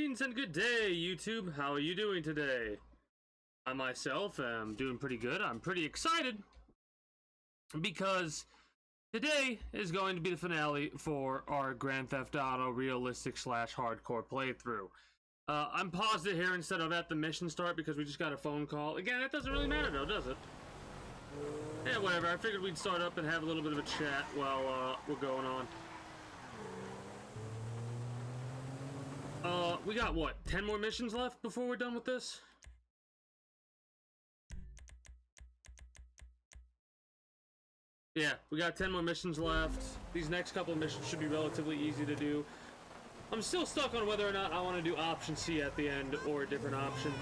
Greetings and good day, YouTube. How are you doing today? I myself am doing pretty good. I'm pretty excited because today is going to be the finale for our Grand Theft Auto realistic / hardcore playthrough. I'm paused it here instead of at the mission start because we just got a phone call. Again, it doesn't really matter though, does it? Yeah, whatever. I figured we'd start up and have a little bit of a chat while we're going on. We got, what, 10 more missions left before we're done with this? Yeah, we got 10 more missions left. These next couple of missions should be relatively easy to do. I'm still stuck on whether or not I want to do option C at the end or a different option.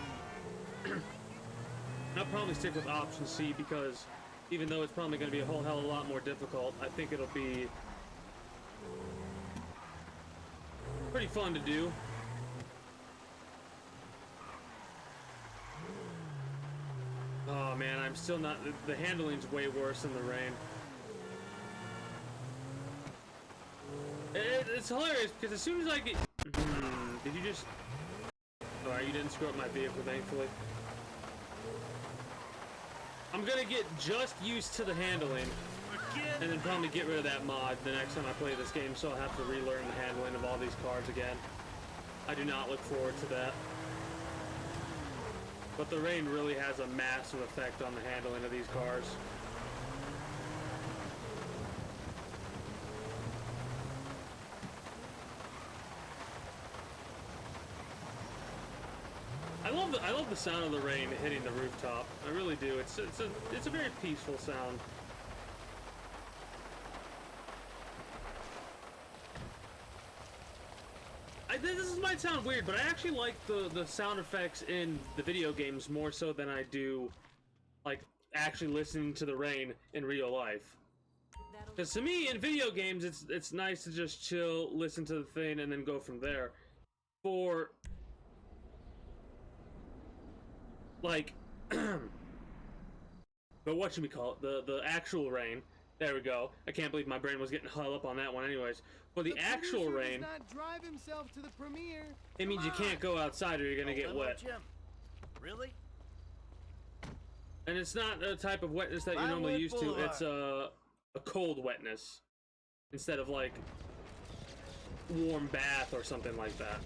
I'll probably stick with option C because even though it's probably going to be a whole hell of a lot more difficult, I think it'll be pretty fun to do. Oh man, I'm still not. The handling's way worse in the rain. It's hilarious because as soon as I get. Did you just. Alright, you didn't screw up my vehicle, thankfully. I'm gonna get just used to the handling and then probably get rid of that mod the next time I play this game, so I'll have to relearn the handling of all these cars again. I do not look forward to that. But the rain really has a massive effect on the handling of these cars. I love the sound of the rain hitting the rooftop. I really do. It's a very peaceful sound. This might sound weird, but I actually like the sound effects in the video games more so than I do, like, actually listening to the rain in real life. Because to me, in video games, it's nice to just chill, listen to the thing, and then go from there. For, like, but what should we call it? The actual rain. There we go. I can't believe my brain was getting hung up on that one anyways. For the actual rain, does not drive himself to the premiere. it means you can't go outside or you're gonna get wet. Jim. Really? And it's not the type of wetness that you're normally used to. It's a cold wetness instead of like warm bath or something like that.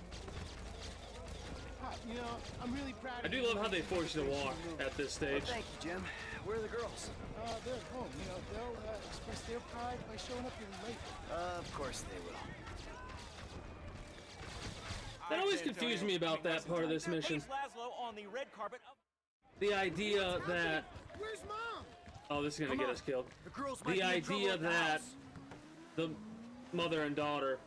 You know, I'm really proud of I do love how they force you to walk at this stage. Well, thank you, Jim. Where are the girls? They're at home. You know, they'll express their pride by showing up here late. Of course they will. That always confused me about that part of this mission. On the red carpet. The idea that... Where's Mom? Oh, this is gonna get us killed. The girls might The be in trouble idea at the that house. the mother and daughter,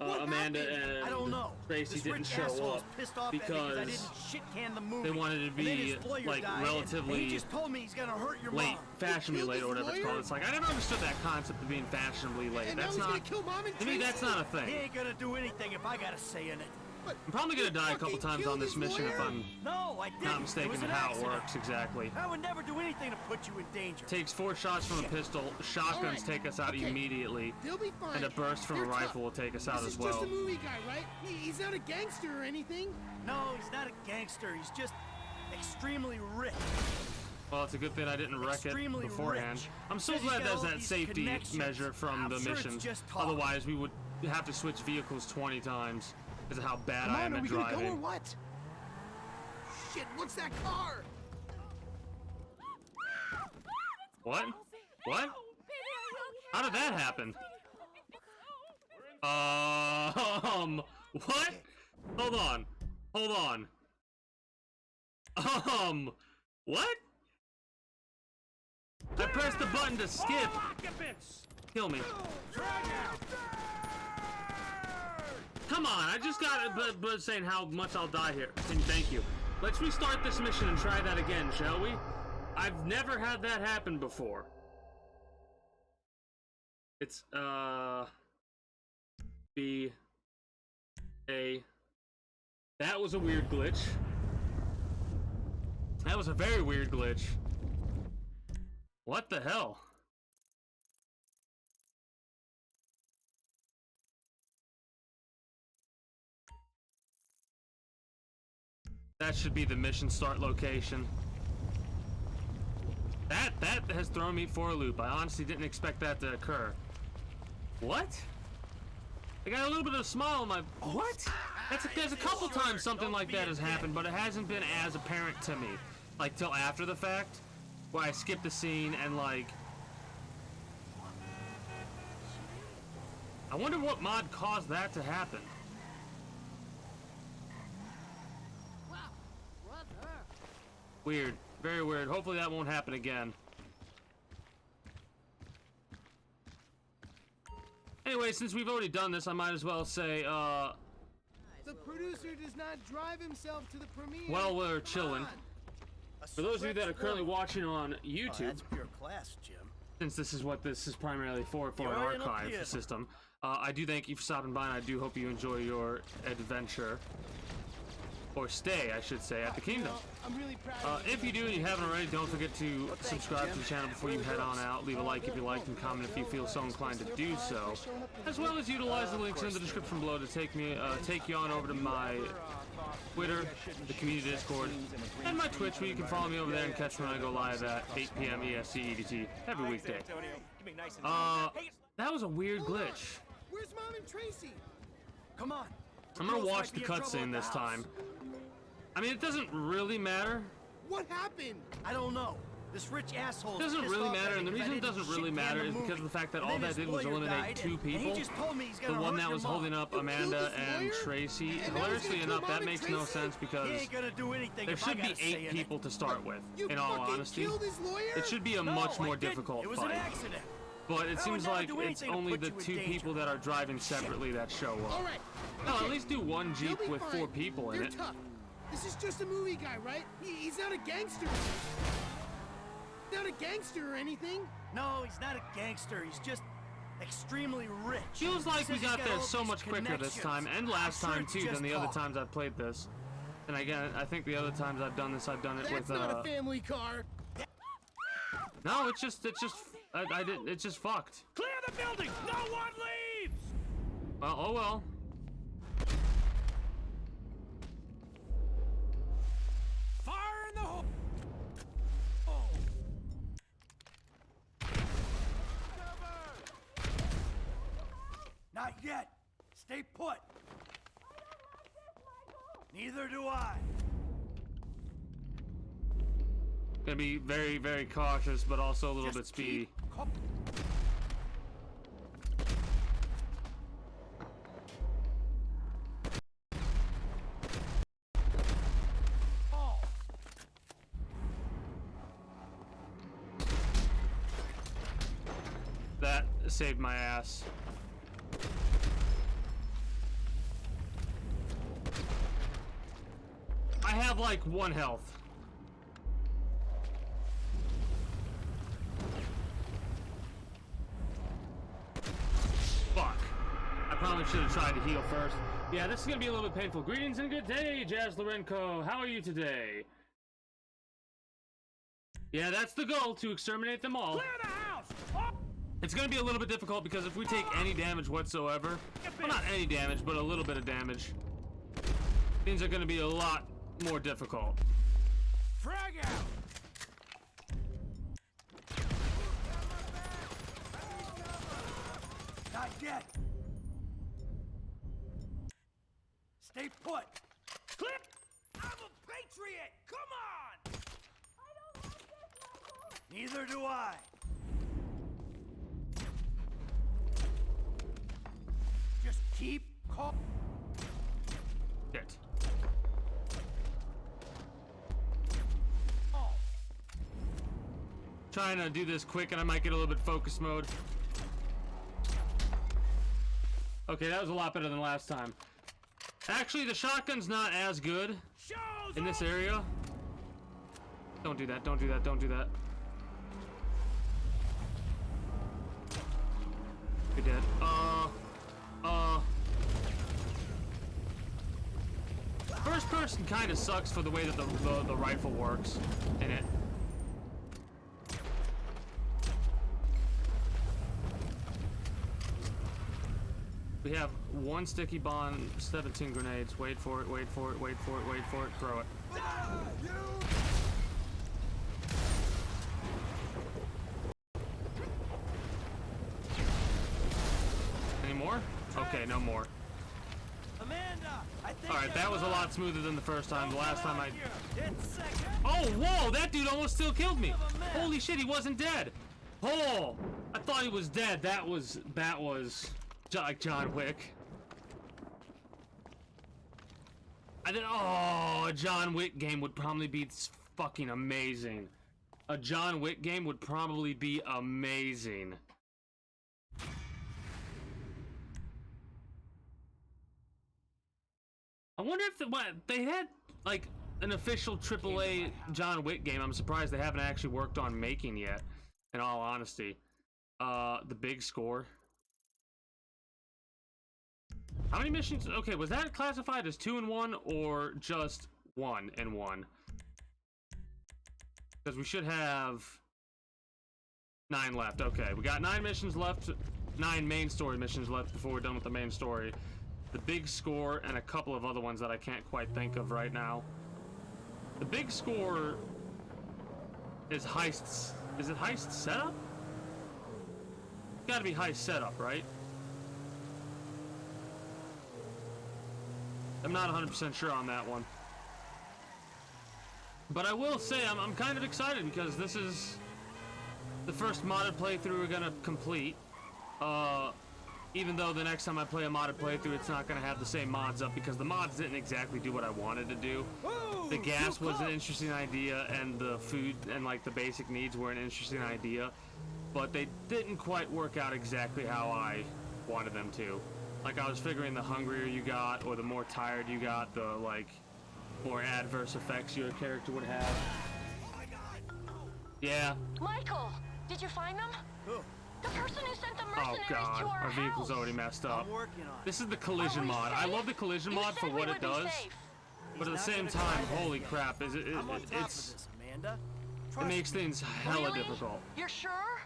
Amanda and I don't know. Tracy, This didn't rich show asshole's up pissed off at me 'cause I because didn't shit-can the movie. they wanted to And then be his lawyer like died, and relatively he just told me he's gonna hurt your late, mom. fashionably Killed late, his or whatever it's lawyer? called. It's like I never understood that concept of being fashionably late. And now That's he's not. gonna kill Mom and To me, Tracy? that's not a He thing. ain't gonna do anything if I got a say in it. I'm probably gonna die a couple fucking times on killed this his mission if lawyer? I'm No, I didn't. not It mistaken was in an how it accident. works exactly. I would never do anything to put you in danger. Takes 4 shots from a pistol. Shotguns Alright, take us out okay. immediately, They'll be fine. and a burst from a They're tough. rifle will take us out This as is well. just a movie guy, right? He's not a gangster or anything. No, he's not a gangster. He's just extremely rich. Well, it's a good thing I didn't wreck it Extremely beforehand. rich. I'm so Says he's glad got there's all that these safety connections. measure from I'm the sure it's missions. just talk. Otherwise, we would have to switch vehicles 20 times because of how bad Come I on, am are at we gonna go or driving. what? Shit, what's that car? What? What? How did that happen? What? Hold on. Hold on. What? I pressed the button to skip. Kill me. Come on, I just got it, but saying how much I'll die here. Thank you. Let's restart this mission and try that again, shall we? I've never had that happen before. It's, B, A. That was a weird glitch. That was a very weird glitch. What the hell? That should be the mission start location. That has thrown me for a loop. I honestly didn't expect that to occur. What? I got a little bit of a smile on my... What? There's a couple times something like that has happened, but it hasn't been as apparent to me. Like, till after the fact, where I skipped the scene and, like... I wonder what mod caused that to happen. Wow, brother. Weird. Very weird. Hopefully that won't happen again. Anyway, since we've already done this, I might as well say, The producer does not drive himself to the premiere. while we're chilling, for those of you that are currently watching on Oh, YouTube, that's pure class, Jim. since this is what this is primarily for an You're in a archive theater. system, I do thank you for stopping by, and I do hope you enjoy your adventure, or stay, I should say, at the Kingdom. I'm really proud of you. If you do and you haven't already, don't forget to subscribe to the channel before you head on out. Leave a like if you liked and comment if you feel so inclined to do so, as well as utilize the links in the description below to take you on over to my Twitter, the community Discord, and my Twitch, where you can follow me over there and catch me when I go live at 8 p.m. EST EDT every weekday. That was a weird glitch. Where's Mom and Tracy? Come on. I'm gonna Girls watch might the be in trouble cutscene at the this house. time. I mean, it doesn't really matter. What happened? I don't know. This rich asshole. It doesn't really matter, and the reason it doesn't really matter is because of the fact that all that did was eliminate two people. The one that was holding up Amanda and Tracy. Hilariously enough, that makes no sense because He ain't gonna do anything there if I should be gotta say 8 anything. people to start with, You in all fucking honesty. killed his lawyer? It should be a No, much I more didn't. difficult It was an fight. accident. But it I would seems never like do it's anything to only put the you in 2 danger. people that are driving separately that show All up. right. No, okay. at least do one You'll Jeep be with 4 fine. people in You're it. tough. This is just a movie guy, right? He's not a gangster. Not a gangster or anything. No, he's not a gangster. He's just extremely rich. Feels like we Says he's got there all so these much quicker this time, and last I'm sure time it's too, just than the other talk. times I've played this. And again, I think the other times I've done this, I've done it That's with not a family car. No, it's just it's just fucked. Clear the building. No one leaves. Well, oh well. Fire in the hole. Not yet. Stay put. Neither do I. Gonna be very, very cautious, but also a little Just bit speedy. keep co- Oh. That saved my ass. I have like 1 health. Fuck. I probably should have tried to heal first. Yeah, this is gonna be a little bit painful. Greetings and good day, Jazz Lorenko. How are you today? Yeah, that's the goal, to exterminate them all. Clear the house. Oh. It's gonna be a little bit difficult because if we take any damage whatsoever, well, not any damage, but a little bit of damage, things are gonna be a lot more difficult. Frag out. Not yet. Stay put. Clip. I'm a patriot. Come on. I don't like this, Neither do I. Just keep calm. Shit. Trying to do this quick and I might get a little bit focus mode. Okay, that was a lot better than last time. Actually, the shotgun's not as good in this area. Don't do that, don't do that, don't do that. You're dead. First person kind of sucks for the way that the rifle works in it. We have 1 sticky bomb, 17 grenades. Wait for it, wait for it, wait for it, wait for it. Throw it. Any more? Okay, no more. Amanda, I think Alright, that was a lot smoother than the first time. The last time I... It's second. Oh, whoa! That dude almost still killed me! Holy shit, he wasn't dead! Oh! I thought he was dead. That was like John Wick. Oh, a John Wick game would probably be fucking amazing. A John Wick game would probably be amazing. I wonder if they had like an official AAA John Wick game. I'm surprised they haven't actually worked on making yet, in all honesty. The big score. How many missions? Okay, was that classified as 2 and 1 or just 1 and 1? Because we should have 9 left. Okay, we got 9 missions left, 9 main story missions left before we're done with the main story. The big score and a couple of other ones that I can't quite think of right now. The big score is heists. Is it heist setup? It's gotta be heist setup, right? I'm not 100% sure on that one. But I will say I'm kind of excited because this is the first modded playthrough we're gonna complete. Even though the next time I play a modded playthrough, it's not going to have the same mods up because the mods didn't exactly do what I wanted to do. The gas was an interesting idea, and the food and like the basic needs were an interesting idea, but they didn't quite work out exactly how I wanted them to. Like I was figuring the hungrier you got, or the more tired you got, the like more adverse effects your character would have. Yeah. Michael, did you find them? Who? The person who sent the Oh mercenaries god, to our vehicle's house. already messed up. I'm working on it. This is the collision Are we mod. I safe? love the collision You mod said for we what would it be does, safe. but at the He's not same gonna time, try holy anything. crap, I'm on top of this, Amanda. it Trust makes me. things hella Really? difficult. You're sure?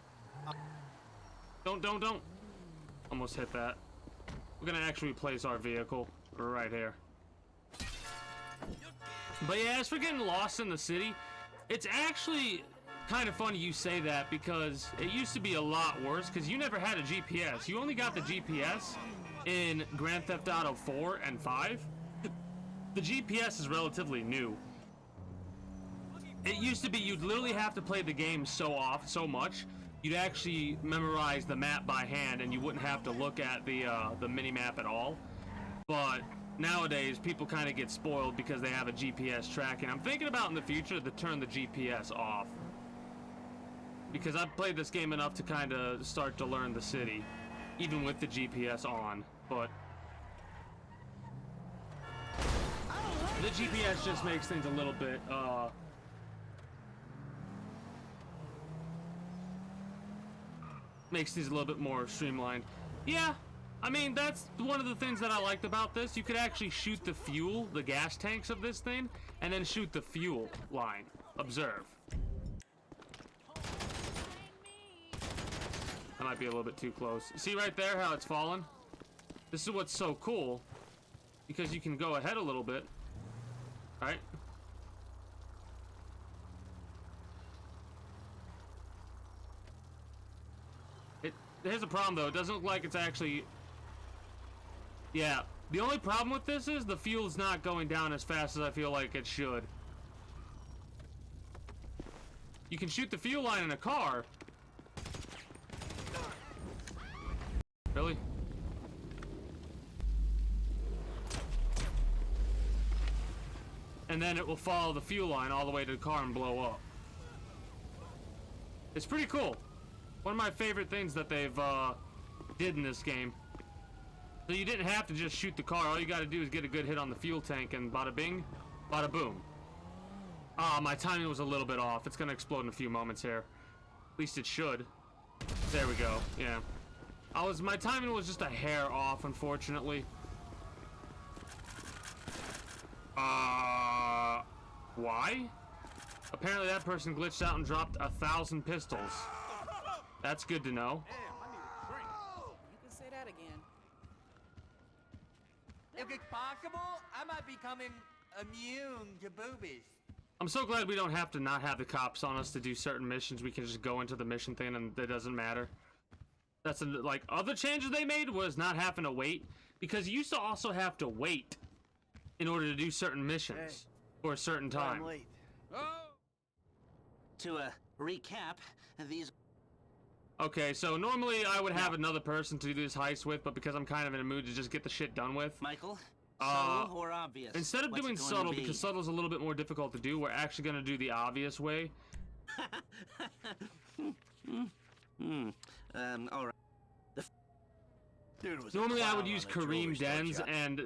Don't. Almost hit that. We're gonna actually replace our vehicle right here. But yeah, as for getting lost in the city, it's actually kind of funny you say that because it used to be a lot worse because you never had a GPS. You only got the GPS in Grand Theft Auto 4 and 5. The GPS is relatively new. It used to be you'd literally have to play the game so much, you'd actually memorize the map by hand and you wouldn't have to look at the mini-map at all. But nowadays, people kind of get spoiled because they have a GPS tracking. I'm thinking about in the future to turn the GPS off. Because I've played this game enough to kind of start to learn the city, even with the GPS on, but the GPS just makes things a little bit, makes things a little bit more streamlined. Yeah, I mean, that's one of the things that I liked about this. You could actually shoot the fuel, the gas tanks of this thing, and then shoot the fuel line. Observe. That might be a little bit too close. See right there how it's fallen? This is what's so cool, because you can go ahead a little bit, right? Here's a problem though, it doesn't look like it's actually... Yeah, the only problem with this is the fuel's not going down as fast as I feel like it should. You can shoot the fuel line in a car. Really? And then it will follow the fuel line all the way to the car and blow up. It's pretty cool. One of my favorite things that they've did in this game. So you didn't have to just shoot the car. All you got to do is get a good hit on the fuel tank and bada bing, bada boom. Ah, my timing was a little bit off. It's gonna explode in a few moments here. At least it should. There we go. Yeah. My timing was just a hair off, unfortunately. Why? Apparently that person glitched out and dropped 1,000 pistols. That's good to know. You can say that again. If it's possible, I might be becoming immune to boobies. I'm so glad we don't have to not have the cops on us to do certain missions. We can just go into the mission thing and it doesn't matter. That's like other changes they made was not having to wait, because you used to also have to wait in order to do certain missions for a certain time. I'm late. To recap, these Okay, so normally I would have another person to do this heist with, but because I'm kind of in a mood to just get the shit done with, Michael, Uh, subtle or obvious? instead of What's doing it going subtle, to be? because subtle's a little bit more difficult to do, we're actually going to do the obvious way. All right. Dude was a Normally I would clown use on the jewelry Kareem store Dens job. and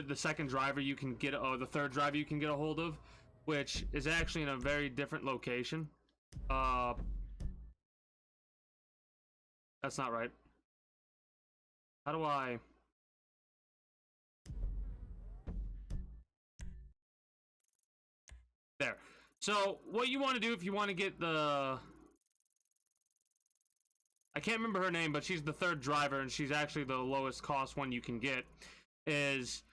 the second driver you can get, or the third driver you can get a hold of, which is actually in a very different location. That's not right. How do I... There. So, what you want to do if you want to get the... I can't remember her name, but she's the third driver, and she's actually the lowest cost one you can get, is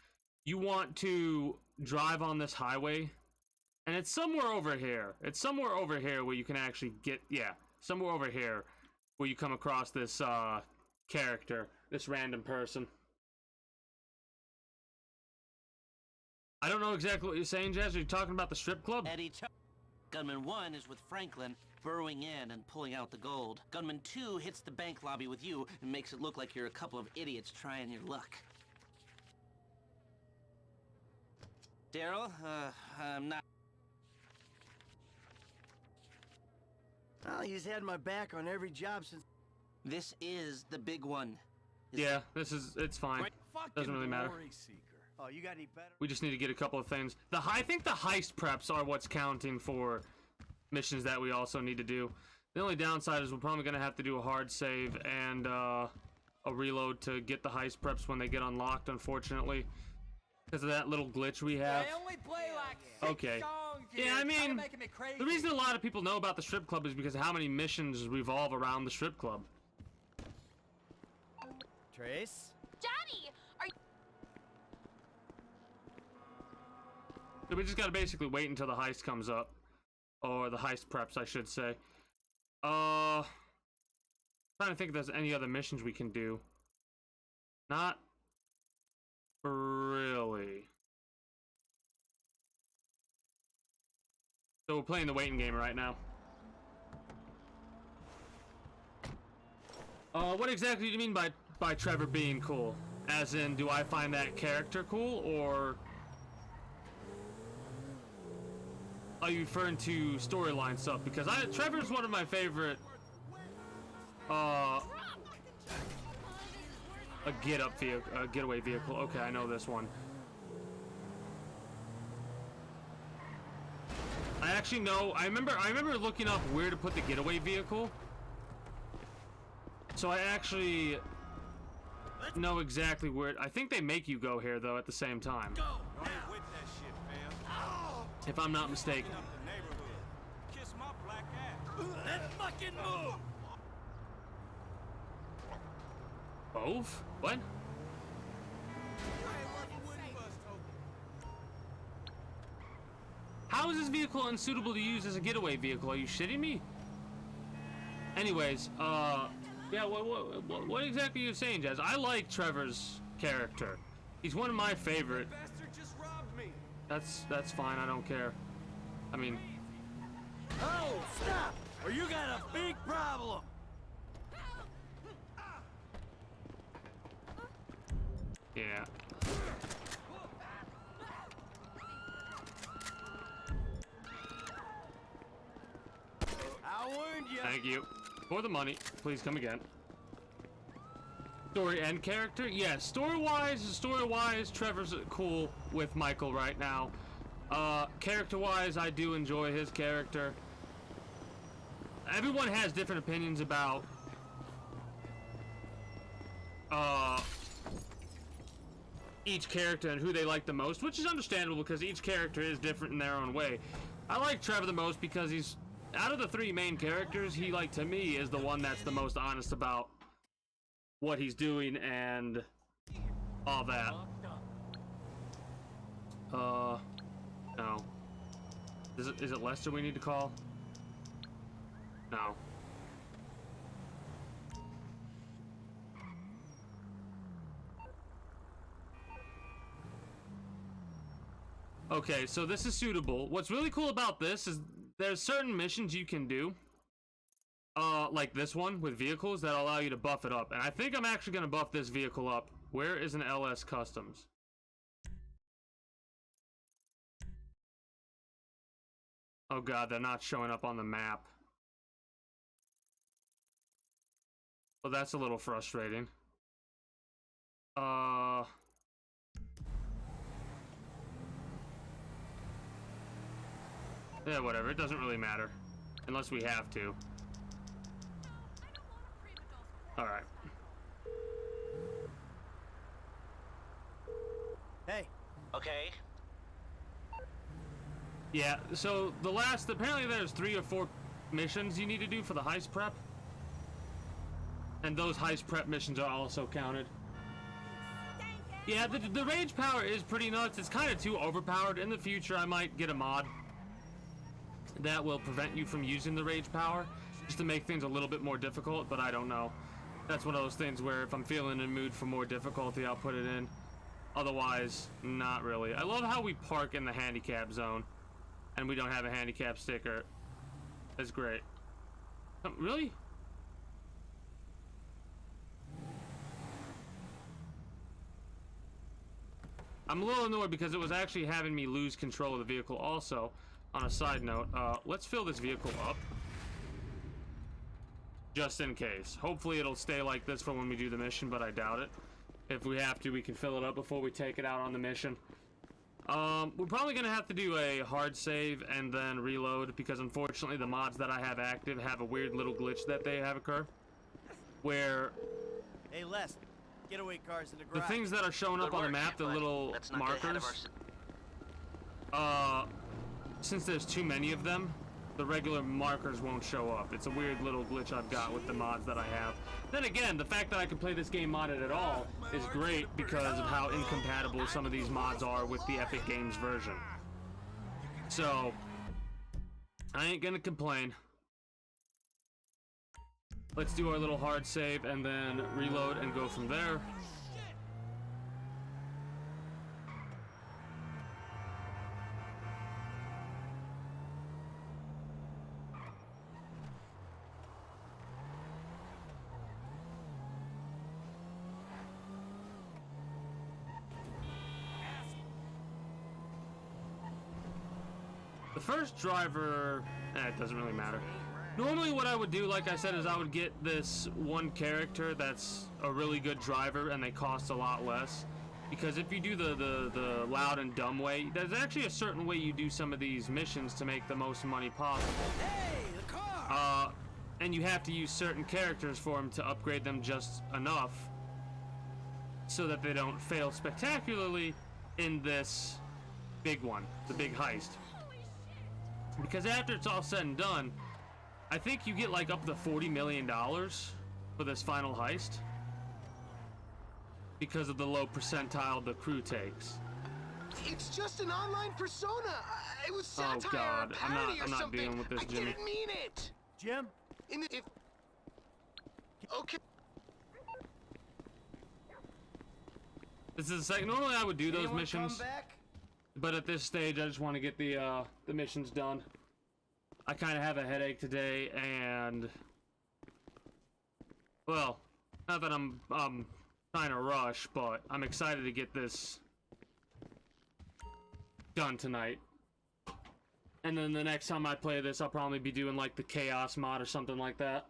you want to drive on this highway, and it's somewhere over here. It's somewhere over here where you can actually get, yeah, somewhere over here where you come across this character, this random person. I don't know exactly what you're saying, Jazz. Are you talking about the strip club? Eddie Gunman 1 is with Franklin, burrowing in and pulling out the gold. Gunman 2 hits the bank lobby with you and makes it look like you're a couple of idiots trying your luck. Daryl, I'm not... Well, he's had my back on every job since. This is the big one. Yeah, it's fine. Doesn't really matter. Oh, you got any better? We just need to get a couple of things. I think the heist preps are what's counting for missions that we also need to do. The only downside is we're probably going to have to do a hard save and a reload to get the heist preps when they get unlocked, unfortunately. Because of that little glitch we have. They only play like 6 Okay. songs. Yeah, I It's kinda mean, making me crazy. the reason a lot of people know about the strip club is because of how many missions revolve around the strip club. Trace? Daddy, are you... So we just gotta basically wait until the heist comes up. Or the heist preps, I should say. Trying to think if there's any other missions we can do. Not really. So we're playing the waiting game right now. What exactly do you mean by Trevor being cool? As in, do I find that character cool, or are you referring to storyline stuff? Because Trevor's one of my favorite a getaway vehicle. Okay, I know this one. I actually know. I remember looking up where to put the getaway vehicle. So I actually know exactly where. I think they make you go here though at the same time. If I'm not mistaken. Let's fucking move! Both? What? How is this vehicle unsuitable to use as a getaway vehicle? Are you shitting me? Anyways, yeah, what exactly are you saying, Jazz? I like Trevor's character. He's one of my favorite. That's fine, I don't care. I mean... Oh, stop! Or you got a big problem! Yeah. I warned you! Thank you. For the money. Please come again. Story and character? Yes, story-wise, Trevor's cool with Michael right now. Character-wise, I do enjoy his character. Everyone has different opinions about each character and who they like the most, which is understandable because each character is different in their own way. I like Trevor the most because he's, out of the three main characters, he, like, to me, is the one that's the most honest about what he's doing and all that. Is it Lester we need to call? No. Okay, so this is suitable. What's really cool about this is there's certain missions you can do, like this one with vehicles that allow you to buff it up. And I think I'm actually going to buff this vehicle up. Where is an LS Customs? Oh god, they're not showing up on the map. Well, that's a little frustrating. Yeah, whatever. It doesn't really matter. Unless we have to. Alright. Hey. Okay. Yeah, so apparently there's 3 or 4 missions you need to do for the heist prep. And those heist prep missions are also counted. Yeah, the rage power is pretty nuts. It's kind of too overpowered. In the future, I might get a mod that will prevent you from using the rage power, just to make things a little bit more difficult, but I don't know. That's one of those things where if I'm feeling in the mood for more difficulty, I'll put it in. Otherwise, not really. I love how we park in the handicap zone, and we don't have a handicap sticker. That's great. Really? I'm a little annoyed because it was actually having me lose control of the vehicle also. On a side note, let's fill this vehicle up. Just in case. Hopefully it'll stay like this for when we do the mission, but I doubt it. If we have to, we can fill it up before we take it out on the mission. We're probably gonna have to do a hard save and then reload, because unfortunately the mods that I have active have a weird little glitch that they have occur. Where... Hey, Les. Getaway cars in the the garage. things that are showing up on the map, the little markers, since there's too many of them, the regular markers won't show up. It's a weird little glitch I've got with the mods that I have. Then again, the fact that I can play this game modded at all is great because of how incompatible some of these mods are with the Epic Games version. So, I ain't gonna complain. Let's do our little hard save and then reload and go from there. The first driver, it doesn't really matter. Normally what I would do, like I said, is I would get this one character that's a really good driver and they cost a lot less. Because if you do the loud and dumb way, there's actually a certain way you do some of these missions to make the most money possible. Hey, the car! And you have to use certain characters for them to upgrade them just enough so that they don't fail spectacularly in this big one, the big heist. Because after it's all said and done, I think you get like up to $40 million for this final heist because of the low percentile the crew takes. It's just an online persona. It was satire Oh God, or parody I'm or not something. dealing with this, I Jimmy. didn't mean it. Jim? Okay. This is the second. Normally I would do those Anyone missions, come back? but at this stage I just want to get the missions done. I kind of have a headache today, and well, not that I'm trying to rush, but I'm excited to get this done tonight. And then the next time I play this, I'll probably be doing like the Chaos mod or something like that.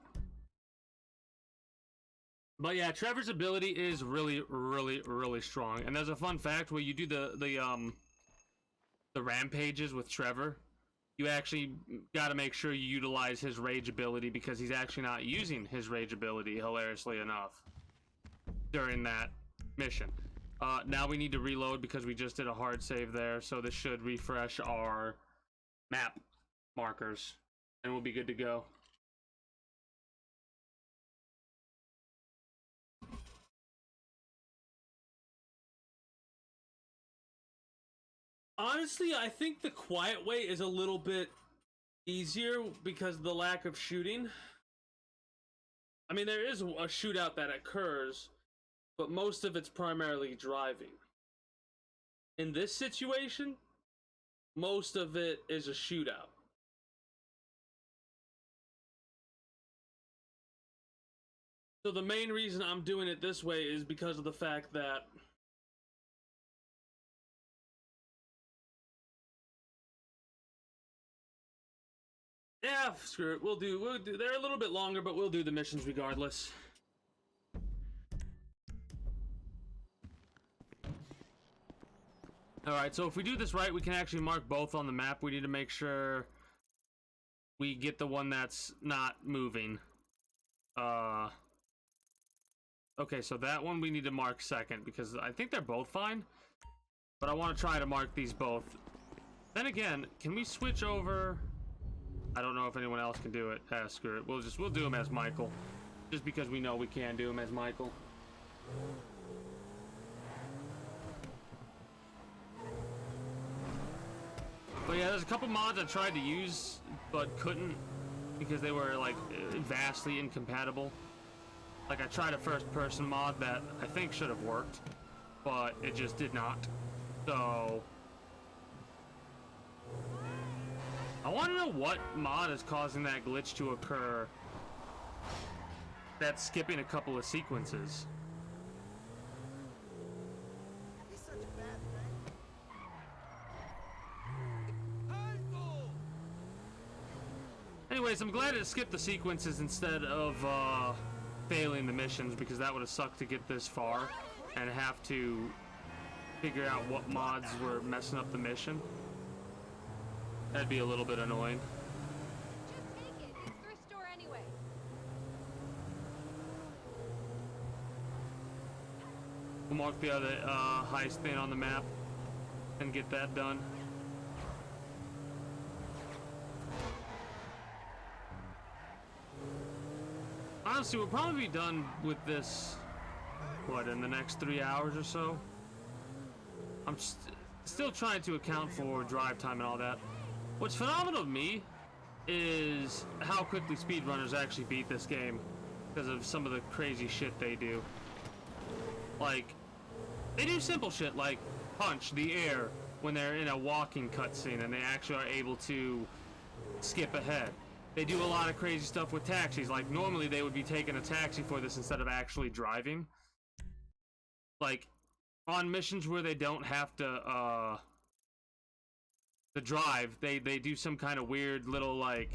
But yeah, Trevor's ability is really, really, really strong. And there's a fun fact where you do the rampages with Trevor. You actually got to make sure you utilize his rage ability because he's actually not using his rage ability, hilariously enough, during that mission. Now we need to reload because we just did a hard save there, so this should refresh our map markers, and we'll be good to go. Honestly, I think the quiet way is a little bit easier because of the lack of shooting. I mean, there is a shootout that occurs, but most of it's primarily driving. In this situation, most of it is a shootout. So the main reason I'm doing it this way is because of the fact that yeah, screw it. We'll do. They're a little bit longer, but we'll do the missions regardless. Alright, so if we do this right, we can actually mark both on the map. We need to make sure we get the one that's not moving. Okay, so that one we need to mark second, because I think they're both fine. But I want to try to mark these both. Then again, can we switch over? I don't know if anyone else can do it. Screw it. We'll do him as Michael. Just because we know we can do him as Michael. But yeah, there's a couple mods I tried to use, but couldn't, because they were, like, vastly incompatible. Like, I tried a first-person mod that I think should have worked, but it just did not. So I want to know what mod is causing that glitch to occur that's skipping a couple of sequences. Anyways, I'm glad it skipped the sequences instead of failing the missions, because that would have sucked to get this far and have to figure out what mods were messing up the mission. That'd be a little bit annoying. Just take it. It's thrift store anyway. We'll mark the other heist thing on the map and get that done. Honestly, we'll probably be done with this, what, in the next 3 hours or so? I'm still trying to account for drive time and all that. What's phenomenal to me is how quickly speedrunners actually beat this game because of some of the crazy shit they do. Like, they do simple shit like punch the air when they're in a walking cutscene and they actually are able to skip ahead. They do a lot of crazy stuff with taxis. Like, normally they would be taking a taxi for this instead of actually driving. Like, on missions where they don't have to drive, they do some kind of weird little, like,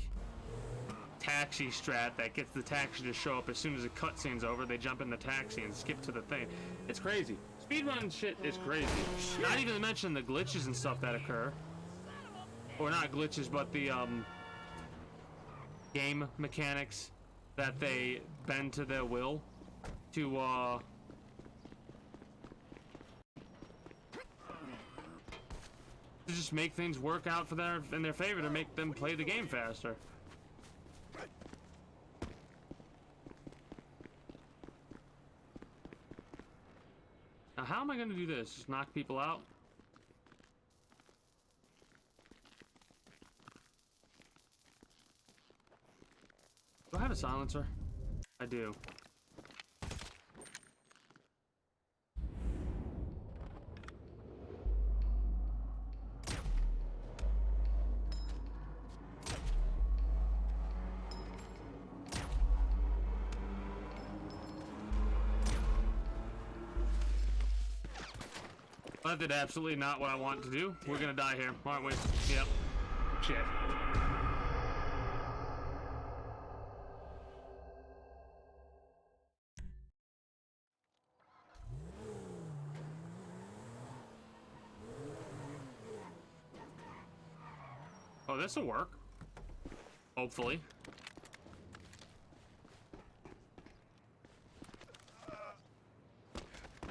taxi strat that gets the taxi to show up as soon as the cutscene's over. They jump in the taxi and skip to the thing. It's crazy. Speedrun shit is crazy. Not even to mention the glitches and stuff that occur. Or not glitches, but the, game mechanics that they bend to their will to just make things work out for in their favor, to make them play the game faster. Now, how am I going to do this? Just knock people out? Do I have a silencer? I do. That did absolutely not what I want to do. We're gonna die here, aren't we? Yep. Shit. Oh, this'll work. Hopefully.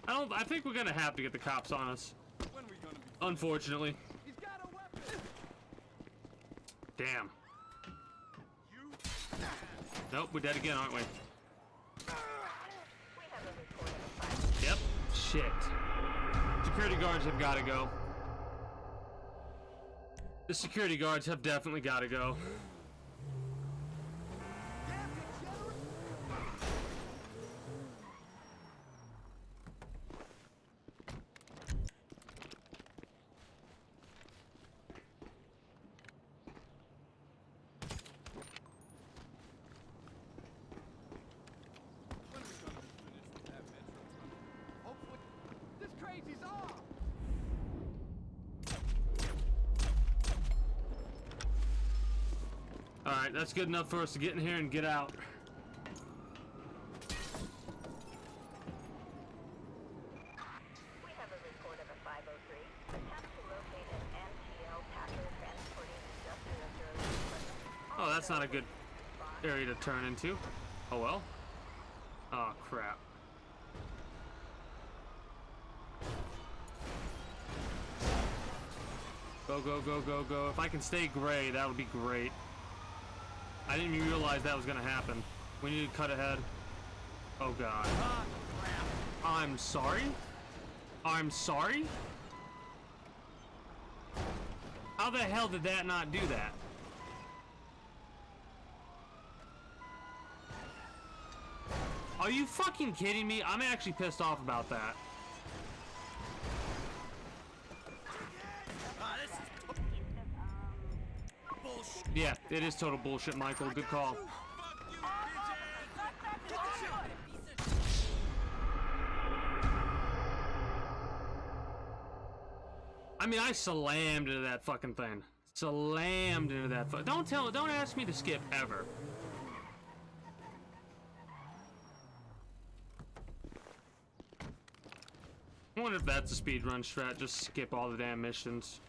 I think we're gonna have to get the cops on us. Unfortunately. Damn. Nope, we're dead again, aren't we? Yep. Shit. Security guards have gotta go. The security guards have definitely got to go. This crazy's off! Alright, that's good enough for us to get in here and get out. We have a report of a 503. Attempt to locate an MTL packer transporting industrial equipment. Oh, that's not a good area to turn into. Oh well. Oh crap. Go, go, go, go, go. If I can stay gray, that would be great. I didn't even realize that was gonna happen. We need to cut ahead. Oh god. I'm sorry? I'm sorry? How the hell did that not do that? Are you fucking kidding me? I'm actually pissed off about that. Yeah, it is total bullshit, Michael. Good call. I mean, I slammed into that fucking thing. Slammed into that. Don't ask me to skip ever. I wonder if that's a speedrun strat. Just skip all the damn missions.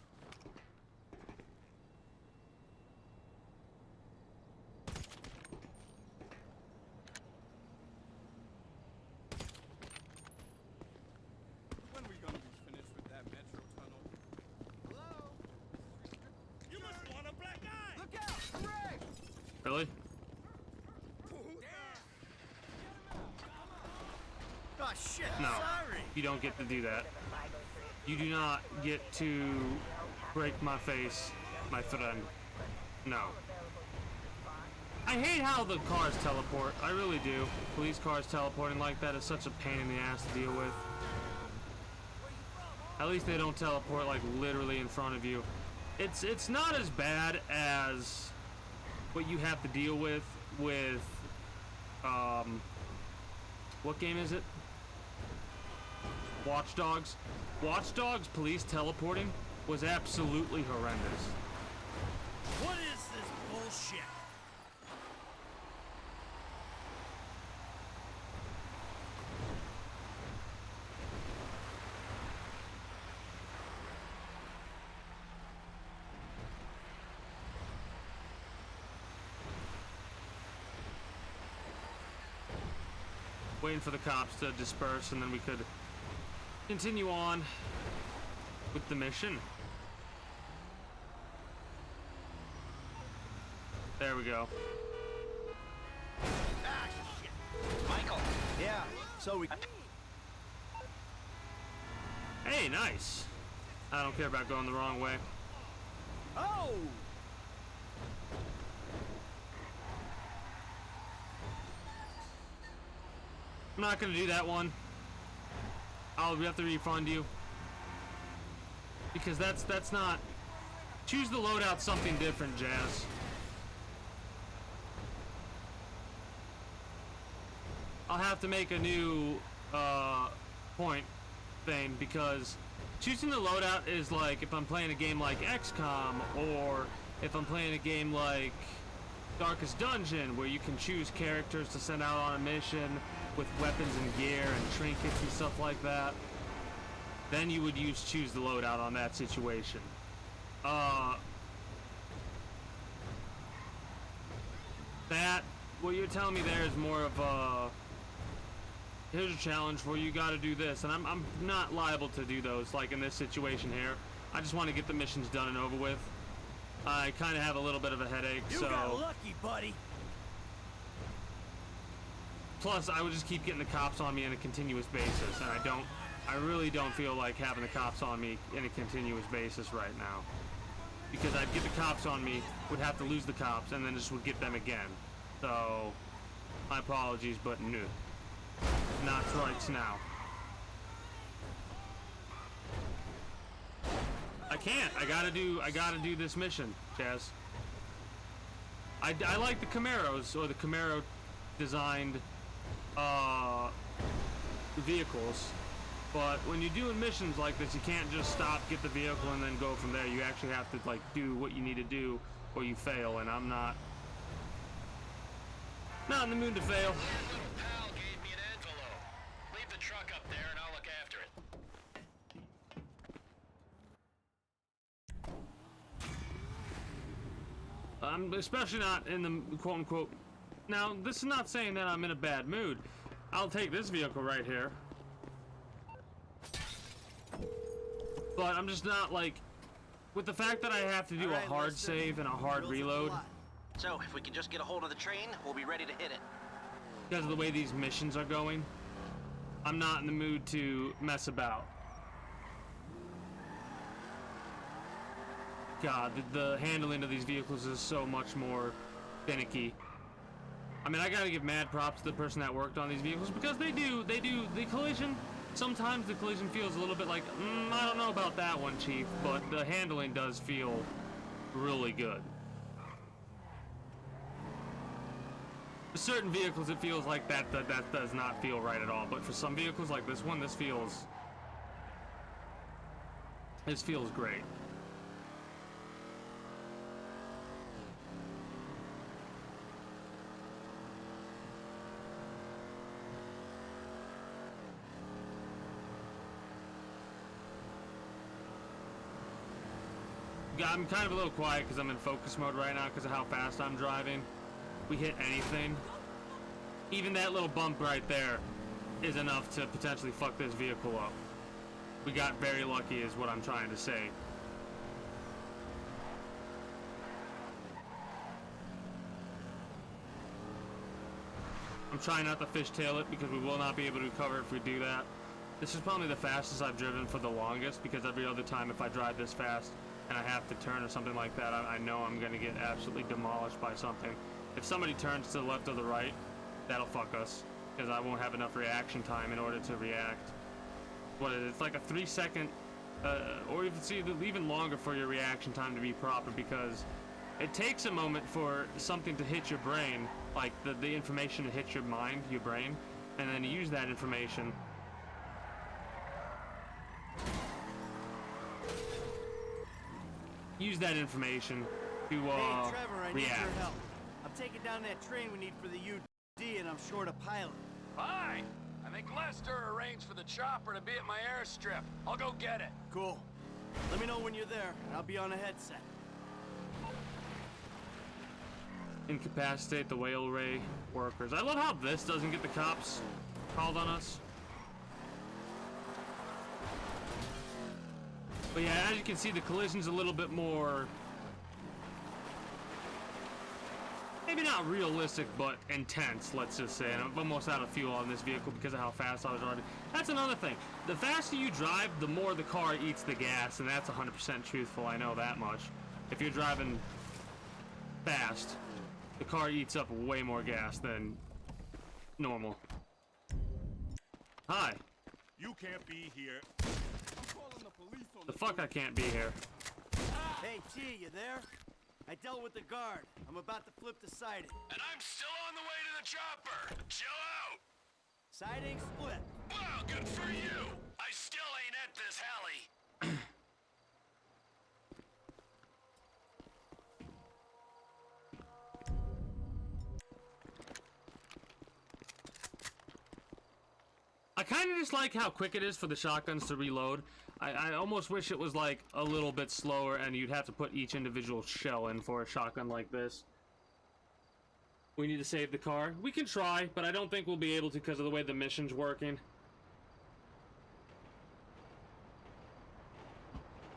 When are we gonna be finished with that metro tunnel? Hello? You must want a black eye! Look out! Hooray! Really? Oh shit! No. Sorry. You don't get to do that. You do not get to break my face, my friend. No. I hate how the cars teleport. I really do. Police cars teleporting like that is such a pain in the ass to deal with. At least they don't teleport like literally in front of you. It's not as bad as what you have to deal with what game is it? Watch Dogs. Watch Dogs police teleporting was absolutely horrendous. What is this bullshit? Waiting for the cops to disperse and then we could continue on with the mission. There we go. Ah, shit. Michael. Yeah. So we. Hey, nice. I don't care about going the wrong way. Oh. I'm not gonna do that one. I'll have to refund you. Because that's not... Choose the loadout something different, Jazz. I'll have to make a new point thing because choosing the loadout is like if I'm playing a game like XCOM or if I'm playing a game like Darkest Dungeon where you can choose characters to send out on a mission with weapons and gear and trinkets and stuff like that, then you would choose the loadout on that situation. What you're telling me there is more of a, here's a challenge where you gotta do this, and I'm not liable to do those like in this situation here. I just want to get the missions done and over with. I kind of have a little bit of a headache, You so... got lucky, buddy. Plus, I would just keep getting the cops on me on a continuous basis, and I really don't feel like having the cops on me in a continuous basis right now. because I'd get the cops on me, would have to lose the cops, and then just would get them again. So, my apologies, but no. Not right now. I can't. I gotta do this mission, Chaz. I like the Camaros, or the Camaro designed vehicles, but when you're doing missions like this, you can't just stop, get the vehicle, and then go from there. You actually have to like do what you need to do, or you fail. And I'm not in the mood to fail. Little pal gave me an envelope. Leave the truck up there, and I'll look after it. I'm especially not in the quote-unquote. Now, this is not saying that I'm in a bad mood. I'll take this vehicle right here. But I'm just not like, with the fact that I have to do a hard save and a hard reload. So, if we can just get a hold of the train, we'll be ready to hit it. Because of the way these missions are going, I'm not in the mood to mess about. God, the handling of these vehicles is so much more finicky. I mean, I gotta give mad props to the person that worked on these vehicles, because they do, the collision, sometimes the collision feels a little bit like, I don't know about that one, Chief, but the handling does feel really good. For certain vehicles, it feels like that does not feel right at all, but for some vehicles like this one, this feels great. I'm kind of a little quiet because I'm in focus mode right now because of how fast I'm driving. We hit anything, even that little bump right there is enough to potentially fuck this vehicle up. We got very lucky is what I'm trying to say. I'm trying not to fishtail it because we will not be able to recover if we do that. This is probably the fastest I've driven for the longest, because every other time if I drive this fast and I have to turn or something like that, I know I'm going to get absolutely demolished by something. If somebody turns to the left or the right, that'll fuck us, because I won't have enough reaction time in order to react. What is it? It's like a 3-second, or even longer for your reaction time to be proper, because it takes a moment for something to hit your brain, like the information to hit your mind, your brain, and then you use that information. Use that information to Hey, Trevor, I need react. your help. I'm taking down that train we need for the UD, and I'm short a pilot. Fine. I think Lester arranged for the chopper to be at my airstrip. I'll go get it. Cool. Let me know when you're there, and I'll be on a headset. Incapacitate the whale ray workers. I love how this doesn't get the cops called on us. But yeah, as you can see, the collision's a little bit more, maybe not realistic, but intense, let's just say. And I'm almost out of fuel on this vehicle because of how fast I was driving. That's another thing. The faster you drive, the more the car eats the gas, and that's 100% truthful, I know that much. If you're driving fast, the car eats up way more gas than normal. Hi. You can't be here. The fuck I can't be here. Hey, T, you there? I dealt with the guard. I'm about to flip the siding. And I'm still on the way to the chopper. Chill out. Siding split. Wow, good for you. I still ain't at this heli. I kind of just like how quick it is for the shotguns to reload. I almost wish it was like a little bit slower and you'd have to put each individual shell in for a shotgun like this. We need to save the car. We can try, but I don't think we'll be able to because of the way the mission's working.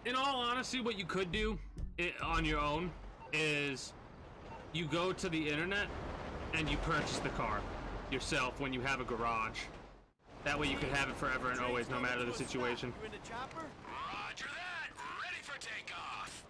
In all honesty, what you could do on your own is you go to the internet and you purchase the car yourself when you have a garage. That way you can have it forever and always, no matter the situation. You in the chopper? Roger that. Ready for takeoff.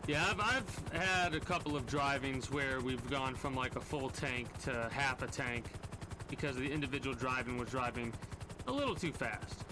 Yeah, I've had a couple of drivings where we've gone from like a full tank to half a tank because the individual driving was driving a little too fast.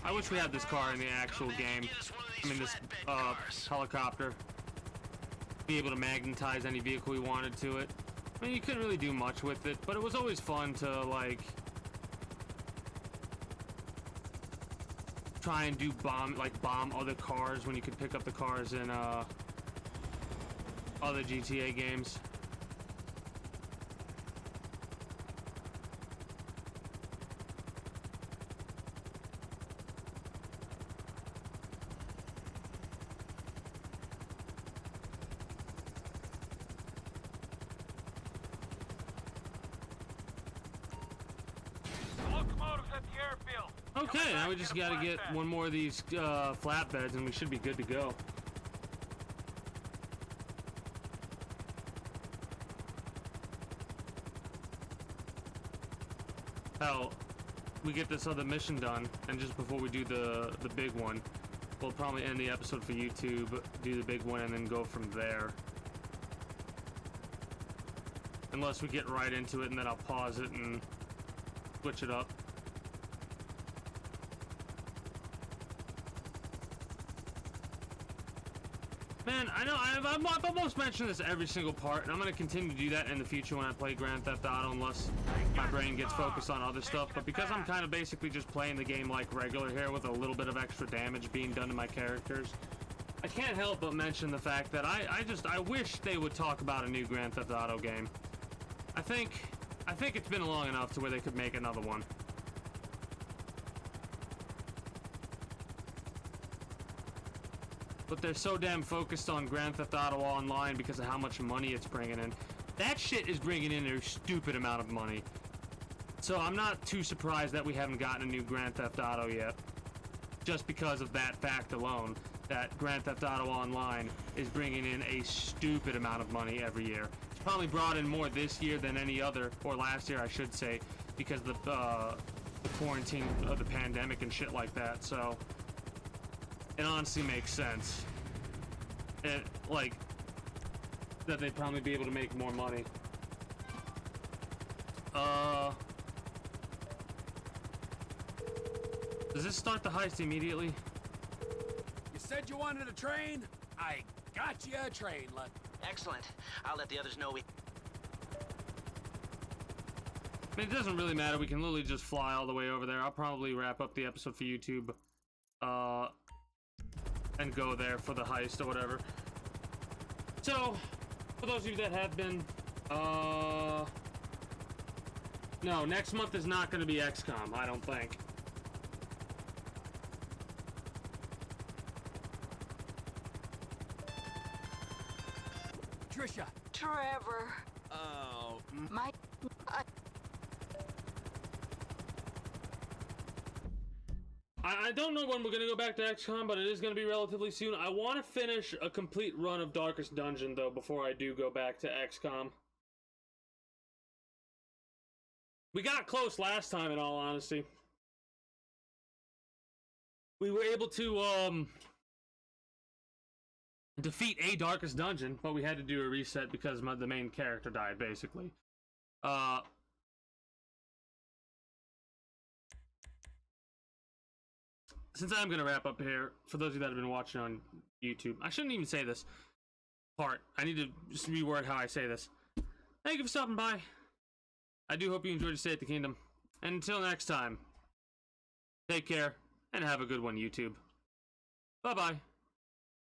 I wish we had this car in the actual game. I mean, this helicopter. Be able to magnetize any vehicle we wanted to it. I mean, you couldn't really do much with it, but it was always fun to, like, try and do bomb other cars when you could pick up the cars in other GTA games. Okay, now we just gotta get one more of these flatbeds and we should be good to go. Hell, we get this other mission done, and just before we do the big one, we'll probably end the episode for YouTube, do the big one, and then go from there. Unless we get right into it, and then I'll pause it and switch it up. Man, I know I've almost mentioned this every single part, and I'm gonna continue to do that in the future when I play Grand Theft Auto, unless my brain gets focused on other stuff. But because I'm kind of basically just playing the game like regular here with a little bit of extra damage being done to my characters, I can't help but mention the fact that I wish they would talk about a new Grand Theft Auto game. I think it's been long enough to where they could make another one. But they're so damn focused on Grand Theft Auto Online because of how much money it's bringing in. That shit is bringing in a stupid amount of money. So I'm not too surprised that we haven't gotten a new Grand Theft Auto yet. Just because of that fact alone, that Grand Theft Auto Online is bringing in a stupid amount of money every year. It's probably brought in more this year than any other, or last year I should say, because of the quarantine of the pandemic and shit like that, so it honestly makes sense. Like, that they'd probably be able to make more money. Does this start the heist immediately? You said you wanted a train? I got you a train, Lud. Excellent. I'll let the others know we... I mean, it doesn't really matter. We can literally just fly all the way over there. I'll probably wrap up the episode for YouTube. And go there for the heist or whatever. So, for those of you that have been, no, next month is not going to be XCOM, I don't think. Trisha. Trevor. Oh. My... I don't know when we're going to go back to XCOM, but it is going to be relatively soon. I want to finish a complete run of Darkest Dungeon, though, before I do go back to XCOM. We got close last time, in all honesty. We were able to, defeat a Darkest Dungeon, but we had to do a reset because the main character died, basically. Since I'm going to wrap up here, for those of you that have been watching on YouTube, I shouldn't even say this part. I need to just reword how I say this. Thank you for stopping by. I do hope you enjoyed your stay at the Kingdom. And until next time, take care and have a good one, YouTube. Bye-bye.